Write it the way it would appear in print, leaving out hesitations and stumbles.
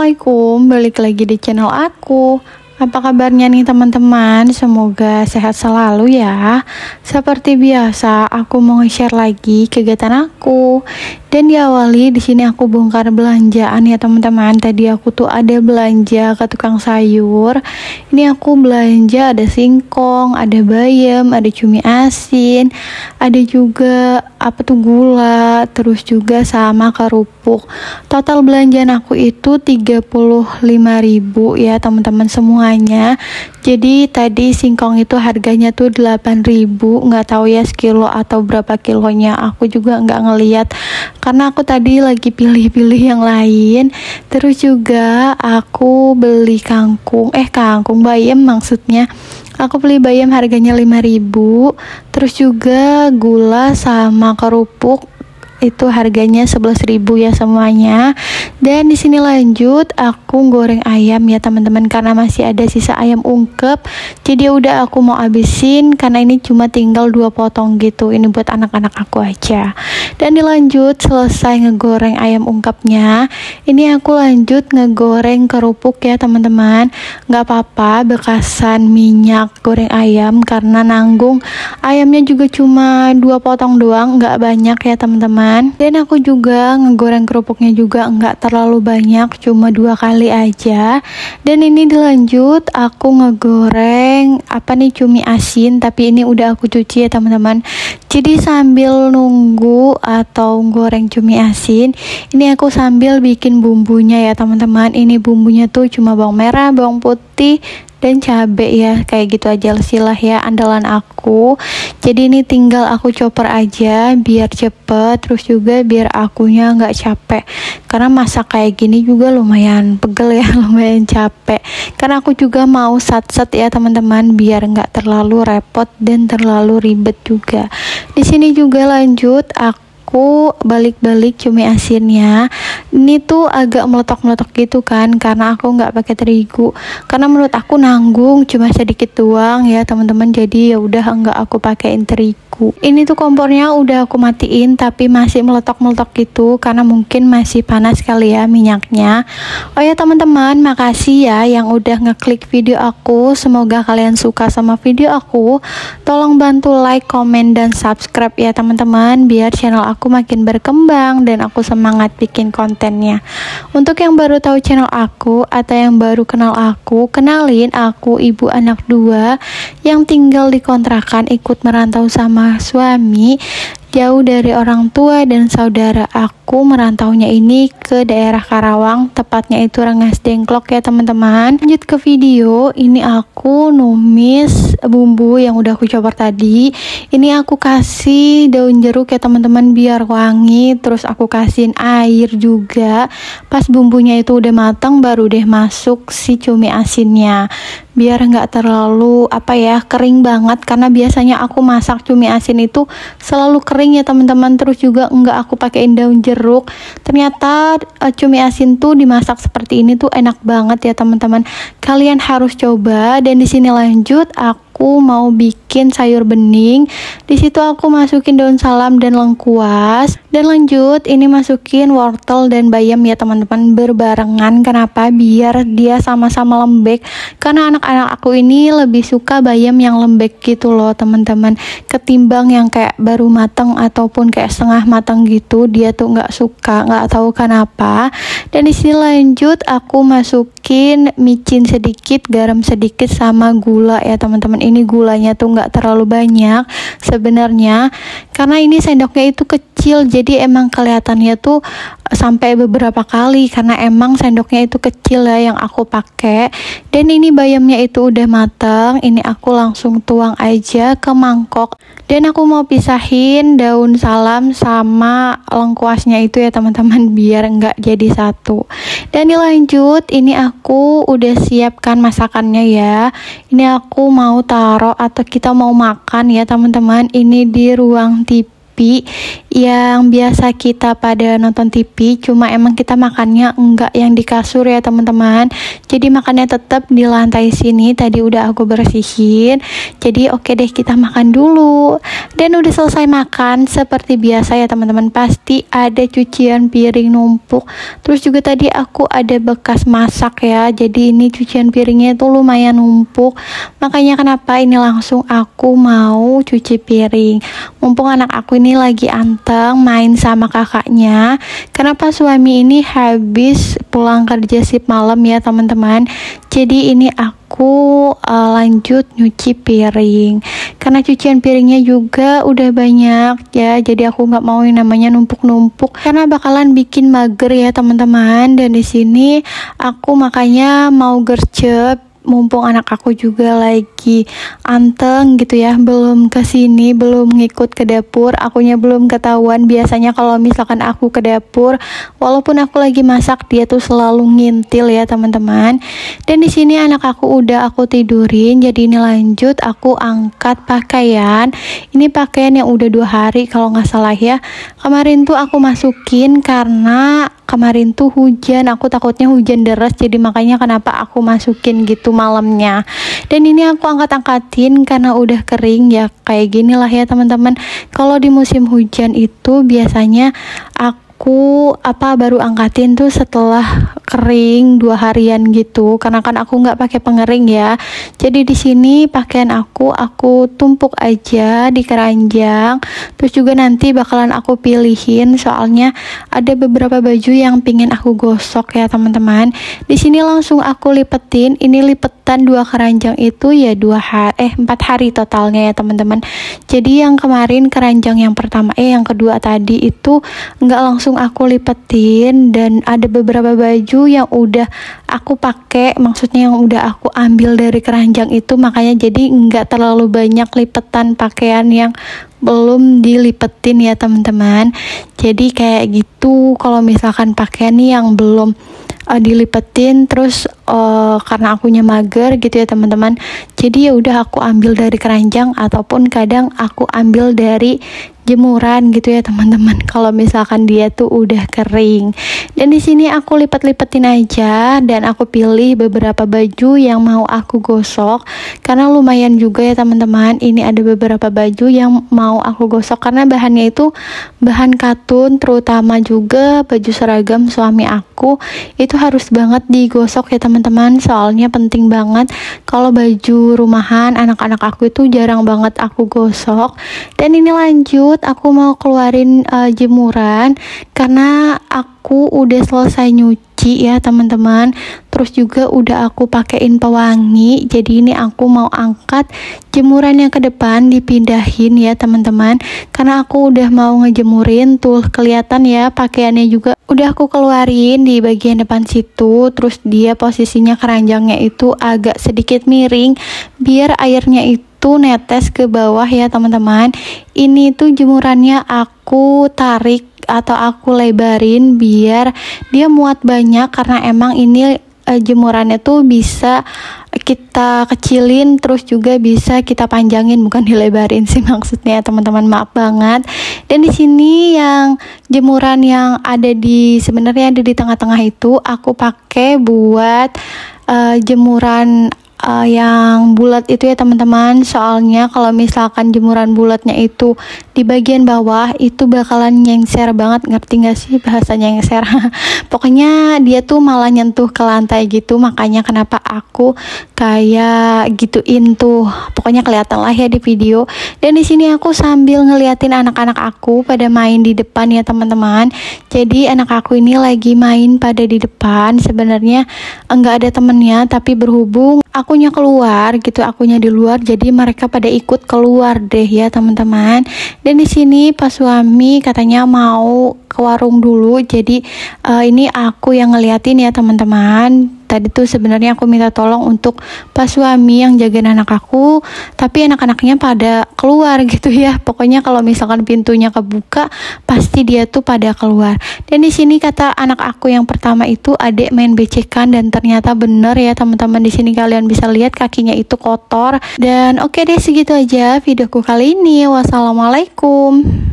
Assalamualaikum, balik lagi di channel aku. Apa kabarnya nih teman-teman? Semoga sehat selalu ya. Seperti biasa, aku mau share lagi kegiatan aku. Dan diawali di sini aku bongkar belanjaan ya teman-teman. Tadi aku tuh ada belanja ke tukang sayur. Ini aku belanja ada singkong, ada bayam, ada cumi asin, ada juga gula, terus juga sama kerupuk. Total belanjaan aku itu 35.000 ya teman-teman semuanya. Jadi tadi singkong itu harganya tuh 8.000, nggak tahu ya sekilo atau berapa kilonya, aku juga nggak ngeliat karena aku tadi lagi pilih-pilih yang lain. Terus juga aku beli kangkung bayam maksudnya. Aku beli bayam harganya 5.000. Terus juga gula sama kerupuk itu harganya 11.000 ya semuanya. Dan di sini lanjut aku goreng ayam ya teman-teman, karena masih ada sisa ayam ungkep. Jadi udah aku mau habisin karena ini cuma tinggal 2 potong gitu. Ini buat anak-anak aku aja. Dan dilanjut selesai ngegoreng ayam ungkepnya, ini aku lanjut ngegoreng kerupuk ya teman-teman. Nggak apa-apa bekasan minyak goreng ayam karena nanggung. Ayamnya juga cuma 2 potong doang, nggak banyak ya teman-teman. Dan aku juga ngegoreng kerupuknya juga nggak terlalu banyak, cuma 2 kali aja. Dan ini dilanjut aku ngegoreng cumi asin, tapi ini udah aku cuci ya teman-teman. Jadi sambil nunggu atau goreng cumi asin, ini aku sambil bikin bumbunya ya teman-teman. Ini bumbunya tuh cuma bawang merah, bawang putih, dan cabai ya, kayak gitu aja silah ya andalan aku. Jadi ini tinggal aku chopper aja biar cepet, terus juga biar akunya nggak capek karena masak kayak gini juga lumayan pegel ya, lumayan capek karena aku juga mau sat-sat ya teman-teman biar nggak terlalu repot dan terlalu ribet juga. Di sini juga lanjut aku balik-balik cumi asinnya. Ini tuh agak meletok-meletok gitu kan karena aku nggak pakai terigu, karena menurut aku nanggung cuma sedikit doang ya teman-teman. Jadi ya udah nggak aku pakein terigu. Ini tuh kompornya udah aku matiin tapi masih meletok-meletok gitu karena mungkin masih panas kali ya minyaknya. Oh ya teman-teman, makasih ya yang udah ngeklik video aku. Semoga kalian suka sama video aku. Tolong bantu like, komen, dan subscribe ya teman-teman biar channel aku makin berkembang dan aku semangat bikin kontennya. Untuk yang baru tahu channel aku atau yang baru kenal aku, kenalin aku ibu anak 2 yang tinggal di kontrakan ikut merantau sama suami, jauh dari orang tua dan saudara. Aku merantaunya ini ke daerah Karawang, tepatnya itu Rengas Dengklok ya teman-teman. Lanjut ke video, ini aku numis bumbu yang udah aku coba tadi. Ini aku kasih daun jeruk ya teman-teman biar wangi. Terus aku kasihin air juga. Pas bumbunya itu udah matang baru deh masuk si cumi asinnya, biar nggak terlalu kering banget karena biasanya aku masak cumi asin itu selalu kering ya teman-teman. Terus juga nggak aku pakein daun jeruk. Ternyata cumi asin tuh dimasak seperti ini tuh enak banget ya teman-teman. Kalian harus coba. Dan di sini lanjut aku mau bikin sayur bening. Di situ aku masukin daun salam dan lengkuas. Dan lanjut ini masukin wortel dan bayam ya teman-teman berbarengan. Kenapa? Biar dia sama-sama lembek. Karena anak-anak aku ini lebih suka bayam yang lembek gitu loh teman-teman, ketimbang yang kayak baru matang ataupun kayak setengah matang gitu. Dia tuh nggak suka, nggak tahu kenapa. Dan di sini lanjut aku masukin micin sedikit, garam sedikit, sama gula ya teman-teman. Ini gulanya tuh nggak terlalu banyak sebenarnya karena ini sendoknya itu kecil, jadi emang kelihatannya tuh sampai beberapa kali karena emang sendoknya itu kecil ya yang aku pakai. Dan ini bayamnya itu udah matang, ini aku langsung tuang aja ke mangkok. Dan aku mau pisahin daun salam sama lengkuasnya itu ya teman-teman biar nggak jadi satu. Dan dilanjut ini aku udah siapkan masakannya ya. Ini aku mau taruh atau kita mau makan ya teman-teman, ini di ruang TV TV yang biasa kita pada nonton TV, cuma emang kita makannya enggak yang di kasur ya teman-teman. Jadi makannya tetap di lantai sini. Tadi udah aku bersihin. Jadi oke deh, kita makan dulu. Dan udah selesai makan seperti biasa ya teman-teman, pasti ada cucian piring numpuk. Terus juga tadi aku ada bekas masak ya. Jadi ini cucian piringnya itu lumayan numpuk. Makanya kenapa ini langsung aku mau cuci piring. Mumpung anak aku ini lagi anteng main sama kakaknya. Kenapa suami ini habis pulang kerja shift malam ya teman-teman. Jadi ini aku lanjut nyuci piring. Karena cucian piringnya juga udah banyak ya. Jadi aku nggak mau yang namanya numpuk-numpuk. Karena bakalan bikin mager ya teman-teman. Dan di sini aku makanya mau gercep. Mumpung anak aku juga lagi anteng gitu ya, belum kesini, belum ngikut ke dapur, akunya belum ketahuan. Biasanya kalau misalkan aku ke dapur, walaupun aku lagi masak, dia tuh selalu ngintil ya teman-teman. Dan di sini anak aku udah aku tidurin, jadi ini lanjut aku angkat pakaian. Ini pakaian yang udah 2 hari kalau nggak salah ya. Kemarin tuh aku masukin karena kemarin tuh hujan, aku takutnya hujan deras, jadi makanya kenapa aku masukin gitu malamnya. Dan ini aku angkat-angkatin karena udah kering ya, kayak gini lah ya teman-teman. Kalau di musim hujan itu biasanya aku baru angkatin tuh setelah kering 2 harian gitu, karena kan aku nggak pakai pengering ya. Jadi di sini pakaian aku tumpuk aja di keranjang. Terus juga nanti bakalan aku pilihin, soalnya ada beberapa baju yang pingin aku gosok ya teman-teman. Di sini langsung aku lipetin. Ini lipetan 2 keranjang itu ya 4 hari totalnya ya teman-teman. Jadi yang kemarin keranjang yang pertama yang kedua tadi itu nggak langsung aku lipetin, dan ada beberapa baju yang udah aku pakai, maksudnya yang udah aku ambil dari keranjang itu, makanya jadi nggak terlalu banyak lipetan pakaian yang belum dilipetin ya teman-teman. Jadi kayak gitu kalau misalkan pakaian nih yang belum dilipetin, terus karena akunya mager gitu ya teman-teman, jadi ya udah aku ambil dari keranjang ataupun kadang aku ambil dari jemuran gitu ya teman-teman, kalau misalkan dia tuh udah kering. Dan di sini aku lipat-lipetin aja, dan aku pilih beberapa baju yang mau aku gosok karena lumayan juga ya teman-teman. Ini ada beberapa baju yang mau aku gosok karena bahannya itu bahan katun, terutama juga baju seragam suami aku itu harus banget digosok ya teman-teman, soalnya penting banget. Kalau baju rumahan anak-anak aku itu jarang banget aku gosok. Dan ini lanjut aku mau keluarin jemuran karena aku udah selesai nyuci ya teman-teman. Terus juga udah aku pakein pewangi. Jadi ini aku mau angkat jemuran yang ke depan, dipindahin ya teman-teman, karena aku udah mau ngejemurin. Tuh kelihatan ya pakaiannya juga udah aku keluarin di bagian depan situ. Terus dia posisinya keranjangnya itu agak sedikit miring biar airnya itu netes ke bawah ya teman-teman. Ini tuh jemurannya aku tarik atau aku lebarin biar dia muat banyak, karena emang ini jemurannya tuh bisa kita kecilin, terus juga bisa kita panjangin, bukan dilebarin sih maksudnya teman-teman, maaf banget. Dan di sini yang jemuran yang ada sebenarnya ada di tengah-tengah itu aku pakai buat jemuran yang bulat itu ya teman-teman. Soalnya kalau misalkan jemuran bulatnya itu di bagian bawah itu bakalan nyengser banget, ngerti gak sih bahasa nyengser? Pokoknya dia tuh malah nyentuh ke lantai gitu, makanya kenapa aku kayak gituin tuh. Pokoknya kelihatan lah ya di video. Dan di sini aku sambil ngeliatin anak-anak aku pada main di depan ya teman-teman. Jadi anak aku ini lagi main pada di depan. Sebenarnya enggak ada temennya, tapi berhubung akunya keluar gitu, akunya di luar, jadi mereka pada ikut keluar deh ya teman-teman. Dan di sini pas suami katanya mau ke warung dulu, jadi ini aku yang ngeliatin ya teman-teman. Tadi tuh sebenarnya aku minta tolong untuk pas suami yang jagain anak aku, tapi anak-anaknya pada keluar gitu ya. Pokoknya kalau misalkan pintunya kebuka, pasti dia tuh pada keluar. Dan di sini kata anak aku yang pertama itu, adek main becekan, dan ternyata bener ya teman-teman. Di sini kalian bisa lihat kakinya itu kotor. Dan oke deh, segitu aja videoku kali ini. Wassalamualaikum.